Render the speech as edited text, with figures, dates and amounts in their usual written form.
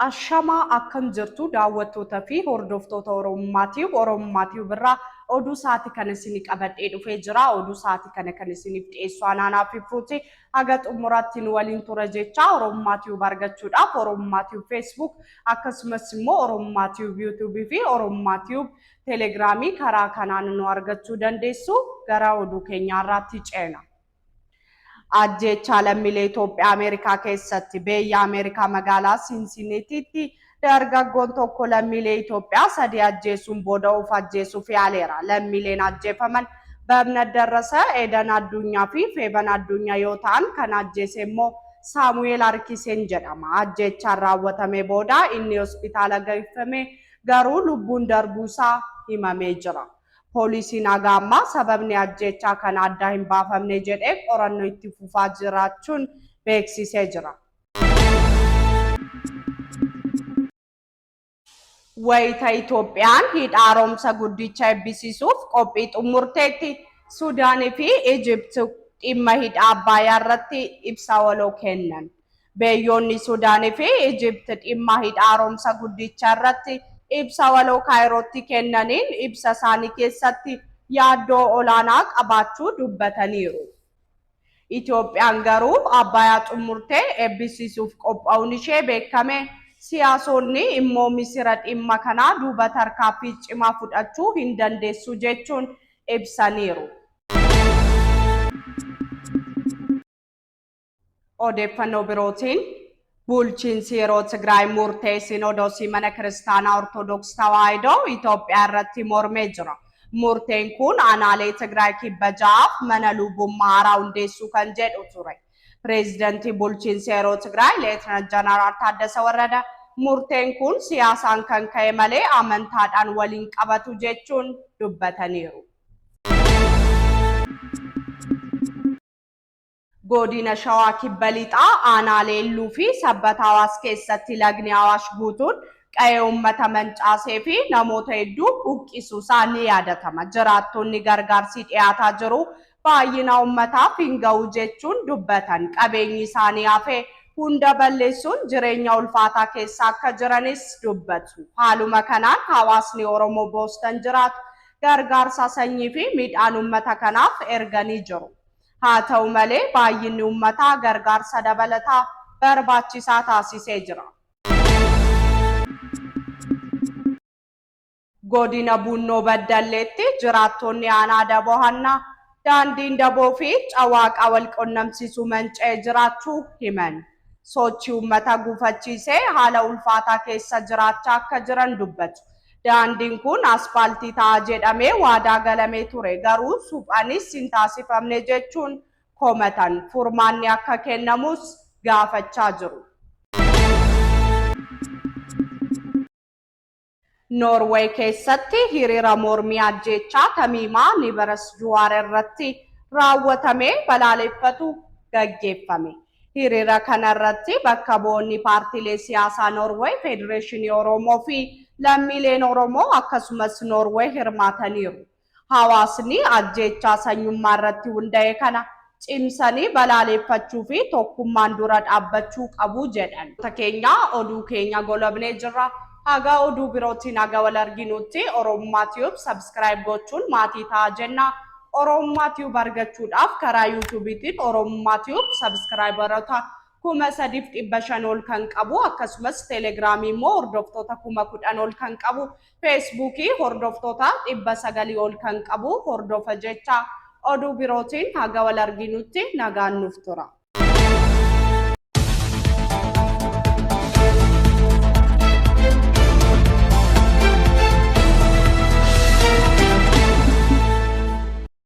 Ashama akkam jirtu daawwattoota fi hordoftoota Oromummaatiif birraa oduu sa'aatii kana isinii qabadhee dhufee jira. Oduu sa'aatii kana kan isiniif dhiyeessu Anaanaa fi Fruutii haga xumuraatti nu waliin tura jecha Oromummaatiif argachuudhaaf Oromummaatiif Facebook akkasumas immoo Oromummaatiif YouTube fi Oromummaatiif Telegraamii karaa kanaan nu argachuu dandeessu. Gara oduu keenyaarraatti ceena. Ajjeechaa lammiilee Itoophiyaa Ameerikaa keessatti biyya Ameerikaa magaalaa Sinsineetiitti dargaggoon tokko lammiilee Itoophiyaa sadii ajjeesuun booda of ajjeesuuf yaaleera. Lammiileen ajjeefaman Babnat Darrasa, Edan Addunyaa fi Feeban Addunyaa yoo ta'an kan ajjeese immoo Saamu'eel Harkiseen jedhama. Ajjeechaan raawwatamee booda inni hospitaala geeffame garuu lubbuun darbuusaa himamee jira. Poolisiin agammaa sababni ajjeechaa kana adda hin baafamne jedhee qorannoo itti fufaa jiraachuun beeksisee jira. Wayita Itoophiyaan hidha haaromsa guddicha eebbisiisuuf qophii xumurteetti Suudaanii fi Ijipti dhimma hidha Abbayyaa irratti ibsa waloo kennan. Biyyoonni Suudaanii fi Ijipti dhimma hidha haaromsa guddicha irratti ibsa waloo Kaayirootti kennaniin ibsa isaanii keessatti yaaddoo olaanaa qabaachuu dubbataniiru. Itoophiyaan garuu Abbayyaa xumurtee eebbisiisuuf qophaa'uun ishee beekame. Siyaasonni immoo Misira dhimma kanaa duuba tarkaanfii cimaa fudhachuu hin dandeessu jechuun ibsaniiru. Odeeffannoo birootiin bulchiinsi yeroo Tigraay murtee Sinodoosii mana kiristaanaa Ortodoksii Tawaahidoo Itoophiyaa irratti mormee jira. Murteen kun aanaalee Tigraay kibba ja'aaf mana lubummaa haaraa hundeessuu kan jedhu ture. Pireezidantii bulchiinsi yeroo Tigraay Leetinaant Jeneraal Taaddasee Warradaa murteen kun siyaasaan kan ka'e malee amantaadhaan waliin qabatu jechuun dubbataniiru. Godina Shawaa kibba lixaa aanaalee Illuu fi Sabbata Hawaas keessatti lagni Awaash guutuun qe'ee uummata mancaasee fi namoota hedduu buqqisuu isaa ni yaadatama. Jiraattonni gargaarsi dhiyaataa jiru baay'ina uummataaf hin ga'u jechuun dubbatan. Qabeenyi isaanii hafee hunda balleessuun jireenya ulfaataa keessa akka jiranis dubbatu. Haaluma kanaan hawaasni Oromoo Boostan jiraatu gargaarsa sanyii fi midhaan uummata kanaaf erganii jiru. Haa ta'u malee baay'inni uummataa gargaarsa dabalataa barbaachisaa taasisee jira. Godina Bunnoo Baddalleetti jiraattonni aanaa Daboo Hannaa daandiin Daboo fi Cawaaqa wal qunnamsiisuu manca'ee jiraachuu himan. Sochii uummata gufachiisee haala ulfaataa keessa jiraachaa akka jiran dubbatu. Daandiin kun aspaaltii ta'a jedhamee waadaa galamee ture garuu suphanis hin taasifamne jechuun komatan. Furmaanni akka kennamus gaafachaa jiru. Norway keessatti hiriira mormii ajjeechaa Tamiimaa Nibaras Juwaar irratti raawwatamee balaaleffatu gaggeeffame. Hiriira kanarratti bakka bu'oonni paartiilee siyaasaa Norway, Federeeshinii Oromoo fi lammiileen Oromoo akkasumas Norway hirmaataniiru. Hawaasni ajjeechaa sanyummaa irratti hundaa'e kana cimsanii balaaleffachuu fi tokkummaan dura dhaabbachuu qabu jedhan. Keenya oduu keenya golabnee jirra. Haga oduu birootiin haga wal arginutti Oromummaatiif subscribe gochuun maatii ta'aa jenna. Oromummaatiif argachuudhaaf karaa YouTubeetiin Oromummaatiif subscriberota 3,500 ol kan qabu akkasumas Telegraamii immoo hordoftoota 10,000 ol kan qabu Facebookii hordoftoota 900 ol kan qabu hordofa jecha oduu birootiin haga wal arginutti nagaan nuuf tura.